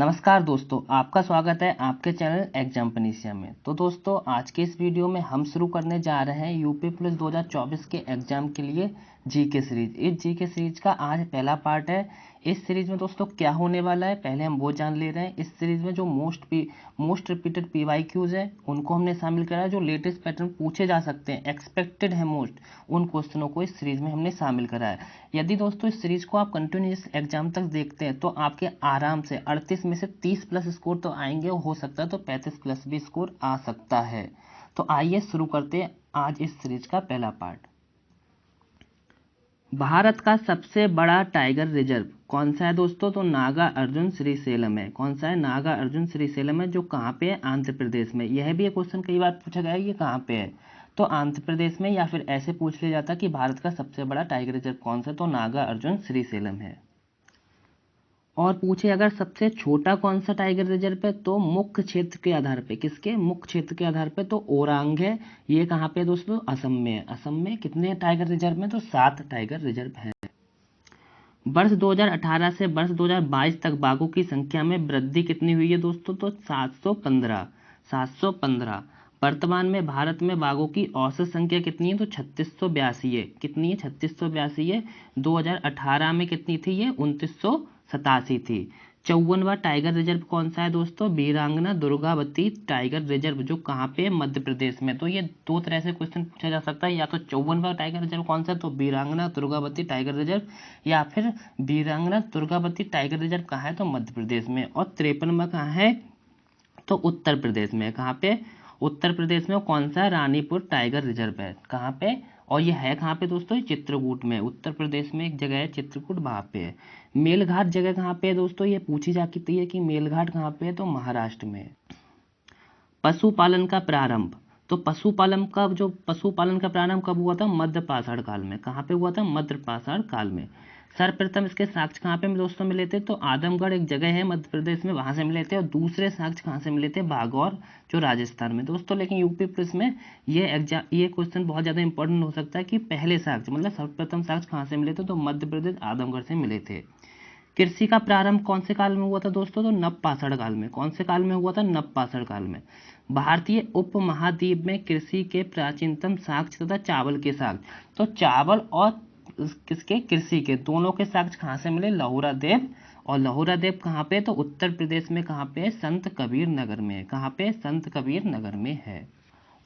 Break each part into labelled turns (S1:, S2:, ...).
S1: नमस्कार दोस्तों, आपका स्वागत है आपके चैनल एग्जाम पनीसिया में। तो दोस्तों, आज के इस वीडियो में हम शुरू करने जा रहे हैं यूपी पुलिस 2024 के एग्जाम के लिए जीके सीरीज। इस जीके सीरीज का आज पहला पार्ट है। इस सीरीज में दोस्तों क्या होने वाला है पहले हम वो जान ले रहे हैं। इस सीरीज में जो मोस्ट रिपीटेड पीवाईक्यूज है उनको हमने शामिल करा है। जो लेटेस्ट पैटर्न पूछे जा सकते हैं, एक्सपेक्टेड है मोस्ट, उन क्वेश्चनों को इस सीरीज में हमने शामिल करा है। यदि दोस्तों इस सीरीज को आप कंटिन्यूस एग्जाम तक देखते हैं तो आपके आराम से 38 में से 30 प्लस स्कोर तो आएंगे, हो सकता है तो 35 प्लस भी स्कोर आ सकता है। तो आइए शुरू करते हैं आज इस सीरीज का पहला पार्ट। भारत का सबसे बड़ा टाइगर रिजर्व कौन सा है दोस्तों? तो नागा अर्जुन श्रीशैलम है। कौन सा है? नागा अर्जुन श्रीशैलम है, जो कहाँ पे है? आंध्र प्रदेश में। यह भी एक क्वेश्चन कई बार पूछा गया है, ये कहाँ पे है? तो आंध्र प्रदेश में। या फिर ऐसे पूछ लिया जाता कि भारत का सबसे बड़ा टाइगर रिजर्व कौन सा? तो नागा अर्जुन श्रीशैलम है। और पूछे अगर सबसे छोटा कौन सा टाइगर रिजर्व है, तो मुख्य क्षेत्र के आधार पे। किसके? मुख्य क्षेत्र के आधार पे। तो ओरांग है। ये कहाँ पे दोस्तों? असम में है। असम में कितने टाइगर रिजर्व में? तो 7 टाइगर रिजर्व है। वर्ष 2018 से वर्ष 2022 तक बाघों की संख्या में वृद्धि कितनी हुई है दोस्तों? तो 715। 715। वर्तमान में भारत में बाघों की औसत संख्या कितनी है? तो 3682 है। कितनी है? 3682 है। 2018 में कितनी थी? ये 2987 थी। 54वां टाइगर रिजर्व कौन सा है दोस्तों? वीरांगना दुर्गावती टाइगर रिजर्व, जो कहाँ पे? मध्य प्रदेश में। तो ये दो तरह से क्वेश्चन पूछा जा सकता है, या तो 54वां टाइगर रिजर्व कौन सा है, तो वीरांगना दुर्गावती टाइगर रिजर्व, या फिर वीरांगना दुर्गावती टाइगर रिजर्व कहाँ है? तो मध्य प्रदेश में। और 53वां कहाँ है? तो उत्तर प्रदेश में। कहाँ पे? उत्तर प्रदेश में। कौन सा? रानीपुर टाइगर रिजर्व है। कहाँ पे? और ये है कहाँ पे दोस्तों? ये चित्रकूट में। उत्तर प्रदेश में एक जगह है चित्रकूट, वहाँ पे है। मेलघाट जगह कहाँ पे है दोस्तों? ये पूछी जाती है कि मेलघाट कहाँ पे है, तो महाराष्ट्र में। पशुपालन का प्रारंभ। तो पशुपालन का प्रारंभ कब हुआ था? मध्य पाषाण काल में। कहाँ पे हुआ था? मध्य पाषाण काल में। सर्वप्रथम इसके साक्ष्य कहाँ पे दोस्तों मिले थे? तो आदमगढ़ एक जगह है मध्य प्रदेश में, वहां से मिले थे। और दूसरे साक्ष्य कहाँ से मिले थे? बागौर, जो राजस्थान में दोस्तों। लेकिन यूपी पुलिस में ये क्वेश्चन बहुत ज्यादा इंपॉर्टेंट हो सकता है कि पहले साक्ष्य मतलब सर्वप्रथम साक्ष्य कहाँ से मिले थे? तो मध्य प्रदेश आदमगढ़ से मिले थे। कृषि का प्रारंभ कौन से काल में हुआ था दोस्तों? तो नवपाषाण काल में। कौन से काल में हुआ था? नवपाषाण काल में। भारतीय उपमहाद्वीप में कृषि के प्राचीनतम साक्ष्य तथा चावल के साक्ष्य। तो चावल और किसके? कृषि के दोनों के साक्ष्य कहाँ से मिले? लहुरा देव। और लहुरा देव कहाँ पे? तो उत्तर प्रदेश में। कहाँ पे? संत कबीर नगर में। कहाँ पे? संत कबीर नगर में है।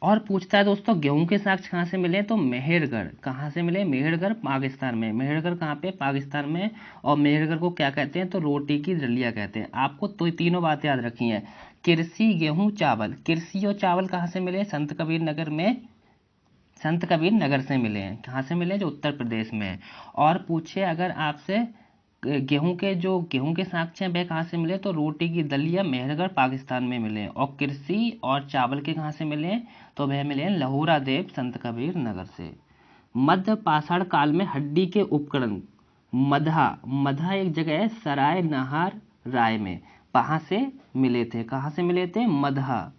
S1: और पूछता है दोस्तों गेहूं के साक्ष्य कहाँ से मिले? तो मेहरगढ़। कहाँ से मिले? मेहरगढ़ पाकिस्तान में। मेहरगढ़ कहाँ पे? पाकिस्तान में। और मेहरगढ़ को क्या कहते हैं? तो रोटी की दलिया कहते हैं। आपको तो तीनों बातें याद रखी हैं। कृषि, गेहूं, चावल। कृषि और चावल कहाँ से मिले? संत कबीर नगर में। संत कबीर नगर से मिले हैं। कहाँ से मिले? जो उत्तर प्रदेश में है। और पूछे अगर आपसे गेहूं के साक्ष्य हैं वह कहाँ से मिले? तो रोटी की दलिया मेहरगढ़ पाकिस्तान में मिले। और कृषि और चावल के कहाँ से मिले? तो वह मिले लहुरा देव संत कबीर नगर से। मध्य पाषाण काल में हड्डी के उपकरण। मधा मधा एक जगह है सराय नहार राय में, वहां से मिले थे। कहाँ से मिले थे? मधा।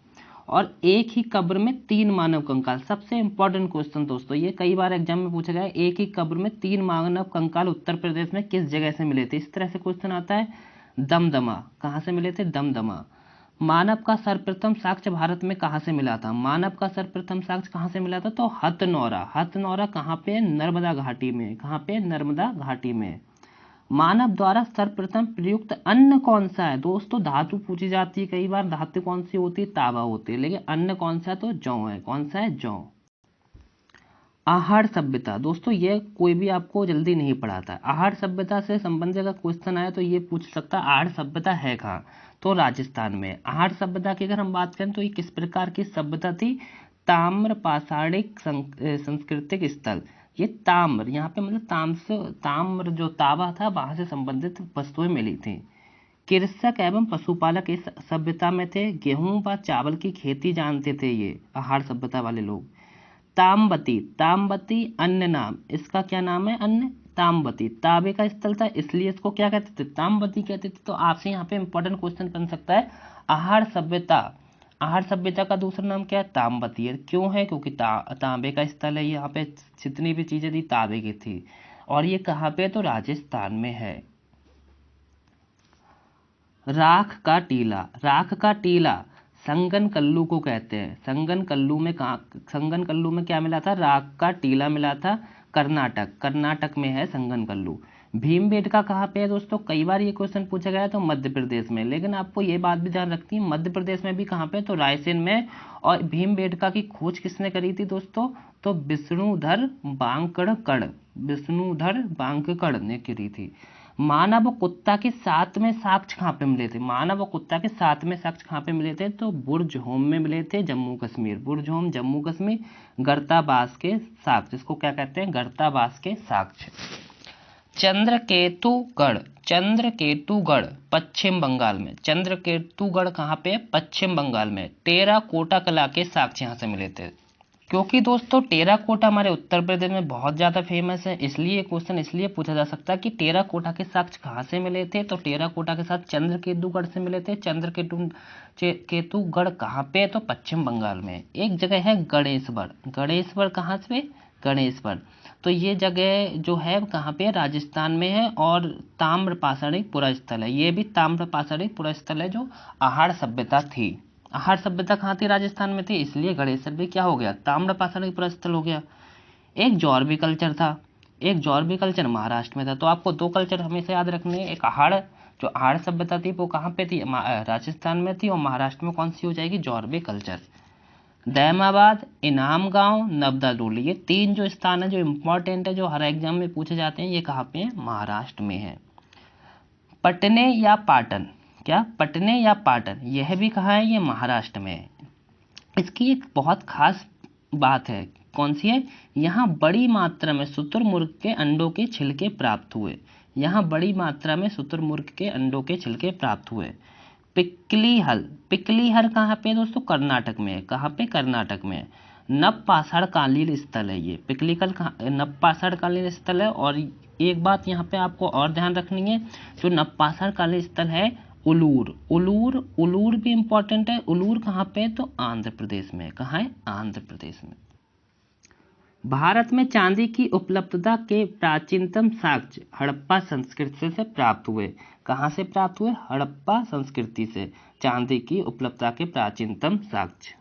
S1: और एक ही कब्र में 3 मानव कंकाल। सबसे इंपॉर्टेंट क्वेश्चन दोस्तों, ये कई बार एग्जाम में पूछा गया है। एक ही कब्र में 3 मानव कंकाल उत्तर प्रदेश में किस जगह से मिले थे? इस तरह से क्वेश्चन आता है। दमदमा। कहाँ से मिले थे? दमदमा। मानव का सर्वप्रथम साक्ष्य भारत में कहाँ से मिला था? मानव का सर्वप्रथम साक्ष्य कहाँ से मिला था? तो हथनौरा। हथनौरा कहाँ पे? नर्मदा घाटी में। कहाँ पे? नर्मदा घाटी में। मानव द्वारा सर्वप्रथम प्रयुक्त अन्न कौन सा है? दोस्तों धातु पूछी जाती है कई बार। धातु कौन सी होती है? तांबा होती है। लेकिन अन्न कौन सा है? तो जौ है। कौन सा है? जौ। आहार सभ्यता। दोस्तों ये कोई भी आपको जल्दी नहीं पढ़ाता है। आहार सभ्यता से संबंधित अगर क्वेश्चन आया तो ये पूछ सकता है आहार सभ्यता है कहाँ? तो राजस्थान में। आहार सभ्यता की अगर हम बात करें तो ये किस प्रकार की सभ्यता थी? ताम्र पाषाणिक सांस्कृतिक स्थल। ये ताम्र यहाँ पे मतलब ताम्र जो तांबा था वहां से संबंधित वस्तुएं मिली थी। कृषक एवं पशुपालक इस सभ्यता में थे। गेहूं व चावल की खेती जानते थे ये आहार सभ्यता वाले लोग। ताम्बती। ताम्बती अन्य नाम। इसका क्या नाम है? अन्य। ताम्बती तांबे का स्थल था, इसलिए इसको क्या कहते थे? ताम्बती कहते थे। तो आपसे यहाँ पे इंपॉर्टेंट क्वेश्चन बन सकता है आहार सभ्यता। आहार सभ्यता का दूसरा नाम क्या है? ताम्बती है। क्यों है? क्योंकि तांबे का स्थल है। यहाँ पे जितनी भी चीजें थी तांबे की थी। और ये कहाँ पे? तो राजस्थान में है। राख का टीला, राख का टीला संगन कल्लू को कहते हैं। संगन कल्लू में क्या मिला था? राख का टीला मिला था। कर्नाटक में है संगन कल्लू। भीमबेटका कहाँ पे है दोस्तों? कई बार ये क्वेश्चन पूछा गया है तो मध्य प्रदेश में, लेकिन आपको ये बात भी ध्यान रखनी है मध्य प्रदेश में भी कहाँ पे? तो रायसेन में। और भीमबेटका की खोज किसने करी थी दोस्तों? तो विष्णुधर बांकड़ ने करी थी। मानव और कुत्ता के सातवें साक्ष्य कहाँ पे मिले थे? मानव और कुत्ता के सातवें साक्ष्य कहाँ पे मिले थे? तो बुर्ज होम में मिले थे, जम्मू कश्मीर। बुर्ज होम, जम्मू कश्मीर। गर्ताबास के साक्ष्य, इसको क्या कहते हैं? गर्ताबास के साक्ष्य। चंद्रकेतुगढ़ पश्चिम बंगाल में। चंद्रकेतुगढ़ कहाँ पे? पश्चिम बंगाल में। टेराकोटा कला के साक्ष्य यहाँ से मिले थे। क्योंकि दोस्तों टेराकोटा हमारे उत्तर प्रदेश में बहुत ज़्यादा फेमस है, इसलिए क्वेश्चन इसलिए पूछा जा सकता है कि टेराकोटा के साक्ष्य कहाँ से मिले थे? तो टेराकोटा के साथ चंद्रकेतुगढ़ से मिले थे। केतुगढ़ कहाँ पे? तो पश्चिम बंगाल में। एक जगह है गणेशवर कहाँ से? गणेशवर। तो ये जगह जो है कहाँ पे? राजस्थान में है। और ताम्रपाषाणिक पुरास्थल है, ये भी ताम्रपाषाणिक पुरास्थल है जो आहार सभ्यता थी। आहार सभ्यता कहाँ थी? राजस्थान में थी, इसलिए गणेशवर भी क्या हो गया? ताम्रपाषाणिक पुरास्थल हो गया। एक जौरवी कल्चर था, एक जौरवी कल्चर महाराष्ट्र में था। तो आपको दो कल्चर हमेशा याद रखने हैं। एक जो आहार सभ्यता थी वो कहाँ पे थी? राजस्थान में थी। और महाराष्ट्र में कौन सी हो जाएगी? जौरवी कल्चर। दैमाबाद, इनाम गांव, नवदा डोली, ये तीन जो स्थान है जो इम्पोर्टेंट है, जो हर एग्जाम में पूछे जाते हैं, ये कहाँ पे है? महाराष्ट्र में है। पटने या पाटन, क्या? पटने या पाटन, यह भी कहाँ है? ये महाराष्ट्र में है। इसकी एक बहुत खास बात है, कौन सी है? यहाँ बड़ी मात्रा में शुतुरमुर्ग के अंडों के छिलके प्राप्त हुए। यहाँ बड़ी मात्रा में शुतुरमुर्ग के अंडों के छिलके प्राप्त हुए। पिकलीहल कहाँ पे दोस्तों? कर्नाटक में है। कहाँ पे? कर्नाटक में। नवपाषाण कालीन स्थल है ये। पिकलीकल नवपाषाण कालीन स्थल है। और एक बात यहाँ पे आपको और ध्यान रखनी है, जो नवपाषाण कालीन स्थल है उलूर भी इंपॉर्टेंट है। उलूर कहाँ पे? तो आंध्र प्रदेश में। कहाँ है? आंध्र प्रदेश में। भारत में चांदी की उपलब्धता के प्राचीनतम साक्ष्य हड़प्पा संस्कृति से प्राप्त हुए। कहाँ से प्राप्त हुए? हड़प्पा संस्कृति से चांदी की उपलब्धता के प्राचीनतम साक्ष्य।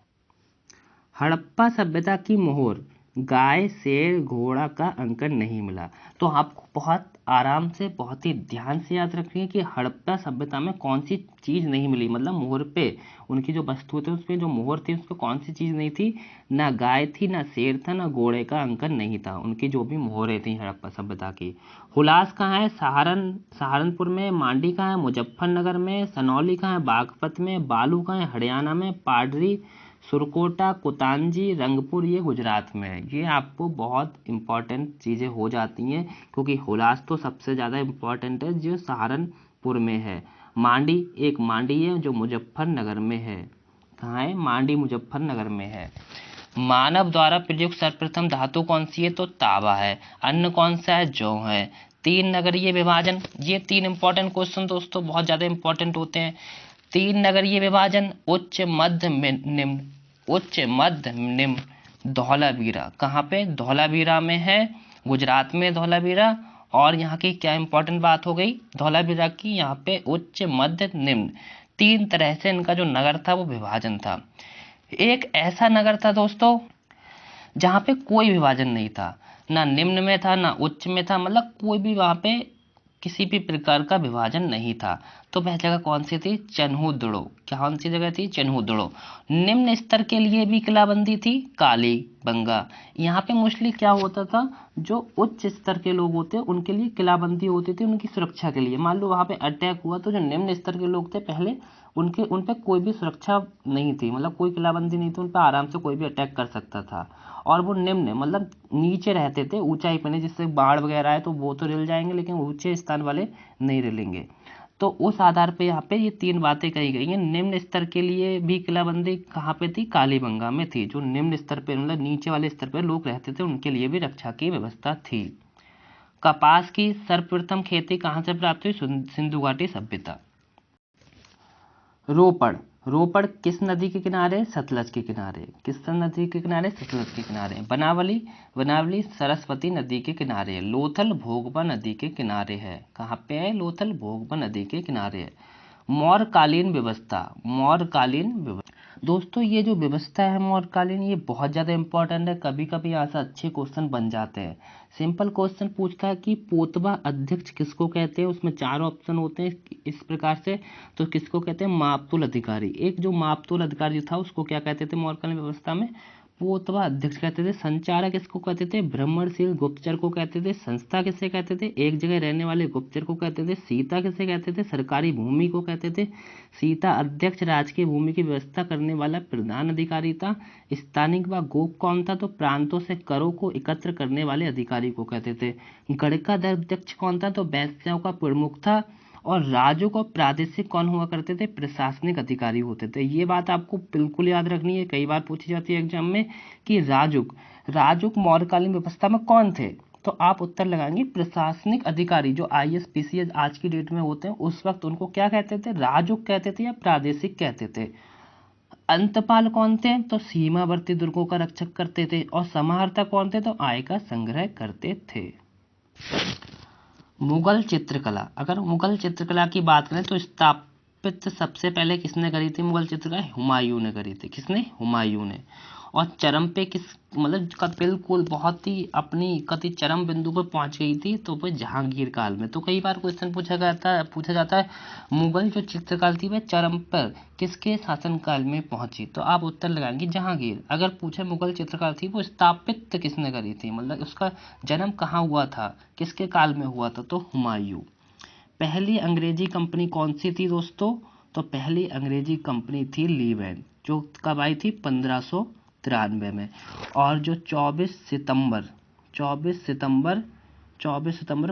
S1: हड़प्पा सभ्यता की मोहर गाय, शेर, घोड़ा का अंकन नहीं मिला। तो आपको बहुत आराम से, बहुत ही ध्यान से याद रखिए कि हड़प्पा सभ्यता में कौन सी चीज़ नहीं मिली, मतलब मोहर पे, उनकी जो वस्तु थे उसमें जो मोहर थी उस पर कौन सी चीज़ नहीं थी? ना गाय थी, ना शेर था, ना घोड़े का अंकन नहीं था। उनकी जो भी मोहरें थी हड़प्पा सभ्यता की। हुलास कहाँ है? सहारनपुर में। मांडी कहाँ है? मुजफ्फरनगर में। सनौली कहाँ है? बागपत में। बालू कहाँ है? हरियाणा में। पाडरी, सुरकोटा, कोतांजी, रंगपुर, ये गुजरात में है। ये आपको बहुत इंपॉर्टेंट चीज़ें हो जाती हैं, क्योंकि हुलास तो सबसे ज़्यादा इम्पॉर्टेंट है जो सहारनपुर में है। एक मांडी है जो मुजफ्फरनगर में है। कहाँ है? मांडी मुजफ्फरनगर में है। मानव द्वारा प्रयुक्त सर्वप्रथम धातु कौन सी है? तो तांबा है। अन्न कौन सा है? जौ है। तीन नगरीय विभाजन, ये तीन इंपॉर्टेंट क्वेश्चन दोस्तों बहुत ज़्यादा इंपॉर्टेंट होते हैं। तीन नगरीय विभाजन, उच्च मध्य निम्न। धौलावीरा कहाँ पे? धौलावीरा में है, गुजरात में धौलावीरा। और यहाँ की क्या इंपॉर्टेंट बात हो गई धौलावीरा की? यहाँ पे उच्च, मध्य, निम्न, तीन तरह से इनका जो नगर था वो विभाजन था। एक ऐसा नगर था दोस्तों जहाँ पे कोई विभाजन नहीं था, ना निम्न में था ना उच्च में था, मतलब कोई भी वहाँ पे किसी भी प्रकार का विभाजन नहीं था। तो वह जगह कौन सी थी? चन्हुदड़ो। कौन सी जगह थी? चन्हुदड़ो। निम्न स्तर के लिए भी किलाबंदी थी, कालीबंगा। यहाँ पे मोस्टली क्या होता था, जो उच्च स्तर के लोग होते उनके लिए किलाबंदी होती थी, उनकी सुरक्षा के लिए। मान लो वहाँ पे अटैक हुआ तो जो निम्न स्तर के लोग थे पहले उन पर कोई भी सुरक्षा नहीं थी, मतलब कोई किलाबंदी नहीं थी, उन पर आराम से कोई भी अटैक कर सकता था। और वो निम्न मतलब नीचे रहते थे, ऊंचाई पे नहीं, जिससे बाढ़ वगैरह आए तो वो तो रिल जाएंगे, लेकिन ऊंचे स्थान वाले नहीं रिलेंगे। तो उस आधार पे यहाँ पे ये तीन बातें कही गई हैं। निम्न स्तर के लिए भी किलाबंदी कहाँ पे थी? कालीबंगा में थी। जो निम्न स्तर पे मतलब नीचे वाले स्तर पे लोग रहते थे उनके लिए भी रक्षा की व्यवस्था थी। कपास की सर्वप्रथम खेती कहाँ से प्राप्त हुई? सिंधु घाटी सभ्यता। रोपड़ किस नदी के किनारे? सतलज के किनारे। किस नदी के किनारे? सतलज के किनारे। बनावली सरस्वती नदी के किनारे है। लोथल भोगवा नदी के किनारे है। कहाँ पे है? लोथल भोगवा नदी के किनारे है। मौर्यकालीन व्यवस्था, मौर्यकालीन व्यवस्था। दोस्तों ये जो व्यवस्था है मौर्यकालीन, ये बहुत ज़्यादा इंपॉर्टेंट है, कभी कभी यहाँ से अच्छे क्वेश्चन बन जाते हैं। सिंपल क्वेश्चन पूछता है कि पोतवा अध्यक्ष किसको कहते हैं, उसमें 4 ऑप्शन होते हैं इस प्रकार से। तो किसको कहते हैं, मापतोल अधिकारी। एक जो मापतोल अधिकारी था उसको क्या कहते थे मौर्यकालीन व्यवस्था में, पोतवा अध्यक्ष कहते थे। संचारक किसको कहते थे, भ्रमणशील गुप्तचर को कहते थे। संस्था किसे कहते थे, एक जगह रहने वाले गुप्तचर को कहते थे। सीता किसे कहते थे, सरकारी भूमि को कहते थे। सीता अध्यक्ष राजकीय भूमि की व्यवस्था करने वाला प्रधान अधिकारी था। स्थानिक व गोप कौन था, तो प्रांतों से करों को एकत्र करने वाले अधिकारी को कहते थे। गणका अध्यक्ष कौन था, तो वैश्यों का प्रमुख था। और राजूक और प्रादेशिक कौन हुआ करते थे, प्रशासनिक अधिकारी होते थे। ये बात आपको बिल्कुल याद रखनी है, कई बार पूछी जाती है एग्जाम में कि राजूक मौर्यकालीन व्यवस्था में कौन थे, तो आप उत्तर लगाएंगे प्रशासनिक अधिकारी। जो आईएएस पीसीएस आज की डेट में होते हैं उस वक्त उनको क्या कहते थे, राजूक कहते थे या प्रादेशिक कहते थे। अंतपाल कौन थे, तो सीमावर्ती दुर्गों का रक्षक करते थे। और समाहर्ता कौन थे, तो आय का संग्रह करते थे। मुगल चित्रकला, अगर मुगल चित्रकला की बात करें तो स्थापित सबसे पहले किसने करी थी मुगल चित्रकला, हुमायूं ने करी थी। किसने, हुमायूं ने। और चरम पे किस, मतलब का बिल्कुल बहुत ही अपनी कति चरम बिंदु पर पहुंच गई थी, तो वो जहांगीर काल में। तो कई बार क्वेश्चन पूछा जाता है मुगल जो चित्रकला थी वह चरम पर किसके शासनकाल में पहुंची, तो आप उत्तर लगाएंगे जहांगीर। अगर पूछे मुगल चित्रकला थी वो स्थापित किसने करी थी, मतलब उसका जन्म कहाँ हुआ था, किसके काल में हुआ था, तो हुमायूं। पहली अंग्रेजी कंपनी कौन सी थी दोस्तों, तो पहली अंग्रेजी कंपनी थी लीवेन, जो कब आई थी 1593 में। और जो 24 सितंबर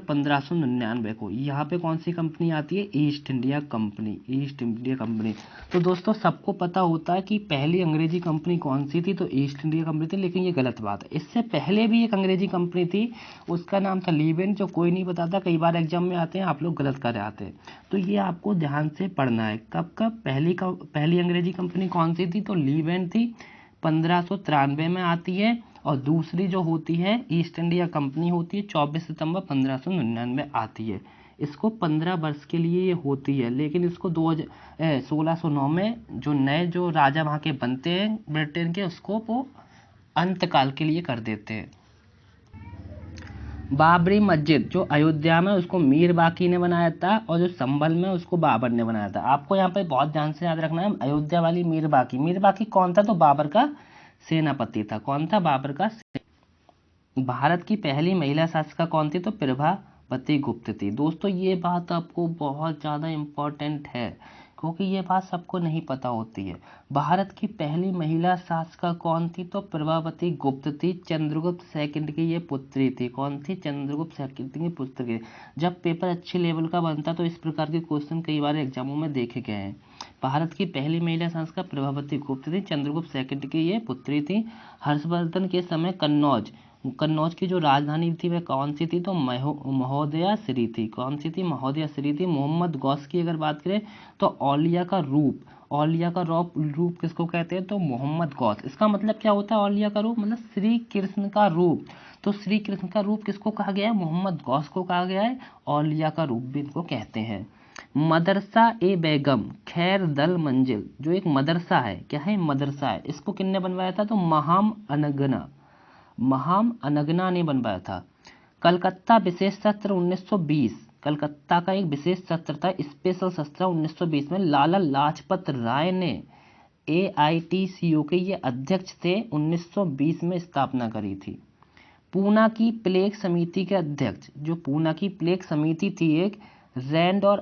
S1: 1599 को यहाँ पे कौन सी कंपनी आती है, east India company, east India company. तो दोस्तों सबको पता होता है कि पहली अंग्रेजी कंपनी कौन सी थी, तो ईस्ट इंडिया कंपनी थी, लेकिन ये गलत बात है। इससे पहले भी एक अंग्रेजी कंपनी थी, उसका नाम था लीवेन, जो कोई नहीं बताता, कई बार एग्जाम में आते हैं, आप लोग गलत कर आते हैं। तो ये आपको ध्यान से पढ़ना है। कब पहली अंग्रेजी कंपनी कौन सी थी, तो लीवेन थी, 1593 में आती है। और दूसरी जो होती है ईस्ट इंडिया कंपनी होती है, 24 सितंबर 1599 आती है। इसको 15 वर्ष के लिए ये होती है, लेकिन इसको 1609 में जो नए जो राजा वहाँ के बनते हैं ब्रिटेन के, उसको वो अंतकाल के लिए कर देते हैं। बाबरी मस्जिद जो अयोध्या में, उसको मीर बाकी ने बनाया था, और जो संभल में उसको बाबर ने बनाया था। आपको यहाँ पे बहुत ध्यान से याद रखना है, अयोध्या वाली मीर बाकी कौन था, तो बाबर का सेनापति था। कौन था, बाबर का। भारत की पहली महिला शासिका कौन थी, तो प्रभावती गुप्त थी। दोस्तों ये बात आपको बहुत ज़्यादा इम्पोर्टेंट है, क्योंकि ये बात सबको नहीं पता होती है। भारत की पहली महिला शासिका कौन थी, तो प्रभावती गुप्त थी, चंद्रगुप्त सेकंड की ये पुत्री थी। कौन थी, चंद्रगुप्त सेकंड की पुत्र की। जब पेपर अच्छे लेवल का बनता तो इस प्रकार के क्वेश्चन कई बार एग्जामों में देखे गए हैं। भारत की पहली महिला शासिका प्रभावती गुप्त थी, चंद्रगुप्त सेकंड की ये पुत्री थी। हर्षवर्धन के समय कन्नौज की जो राजधानी थी वह कौन सी थी, तो महोदया श्री थी। कौन सी थी, महोदया श्री थी। मोहम्मद गौस की अगर बात करें तो औलिया का रूप किसको कहते हैं, तो मोहम्मद गौस। इसका मतलब क्या होता है, औलिया का रूप मतलब श्री कृष्ण का रूप। तो श्री कृष्ण का रूप किसको कहा गया है, मोहम्मद गौस को कहा गया है। औलिया का रूप भी इनको कहते हैं। मदरसा ए बेगम खैर दल मंजिल, जो एक मदरसा है, क्या है, मदरसा है, इसको किसने बनवाया था, तो महाम अनगना ने बनवाया था। कलकत्ता विशेष सत्र 1920, कलकत्ता का एक विशेष सत्र था, स्पेशल सत्र 1920 में लाला लाजपत राय ने AITCO के ये अध्यक्ष थे, 1920 में स्थापना करी थी। पूना की प्लेग समिति के अध्यक्ष, जो पूना की प्लेग समिति थी एक, रैंड और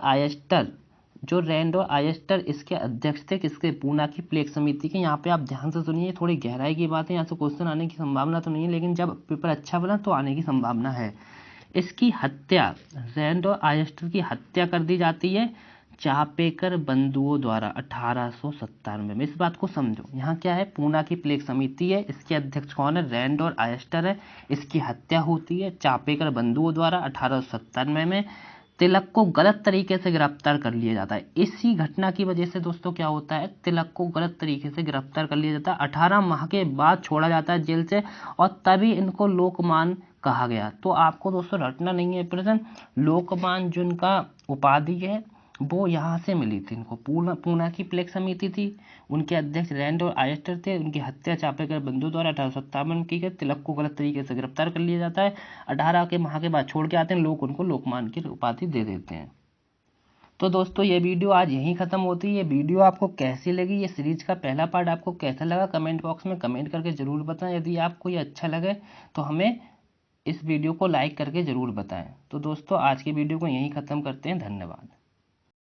S1: आयस्टर इसके अध्यक्ष थे। किसके, पूना की प्लेग समिति के। यहाँ पे आप ध्यान से सुनिए, थोड़ी गहराई की बात है, यहाँ से क्वेश्चन आने की संभावना तो नहीं है, लेकिन जब पेपर अच्छा बना तो आने की संभावना है। इसकी हत्या, रैंड और आयस्टर की हत्या कर दी जाती है चापेकर बंधुओं द्वारा 1897 में। इस बात को समझो, यहाँ क्या है, पूना की प्लेग समिति है, इसके अध्यक्ष कौन है, रैंड और आयस्टर है। इसकी हत्या होती है चापेकर बंधुओं द्वारा 1897 में। तिलक को गलत तरीके से गिरफ्तार कर लिया जाता है। इसी घटना की वजह से दोस्तों क्या होता है, तिलक को गलत तरीके से गिरफ्तार कर लिया जाता है। 18 माह के बाद छोड़ा जाता है जेल से, और तभी इनको लोकमान कहा गया। तो आपको दोस्तों रटना नहीं है प्रश्न, लोकमान जिनका उपाधि है, वो यहाँ से मिली थी इनको। पूना की प्लेग समिति थी, उनके अध्यक्ष रैंड और आयस्टर थे। उनकी हत्या चापेकर बंधुओं द्वारा 1857 की गई। तिलक को गलत तरीके से गिरफ्तार कर लिया जाता है। 18 के माह के बाद छोड़ के आते हैं, लोग उनको लोकमान की उपाधि दे देते हैं। तो दोस्तों ये वीडियो आज यहीं ख़त्म होती है। ये वीडियो आपको कैसी लगी, ये सीरीज का पहला पार्ट आपको कैसा लगा, कमेंट बॉक्स में कमेंट करके ज़रूर बताएं। यदि आपको ये अच्छा लगे तो हमें इस वीडियो को लाइक करके ज़रूर बताएं। तो दोस्तों आज की वीडियो को यहीं ख़त्म करते हैं। धन्यवाद।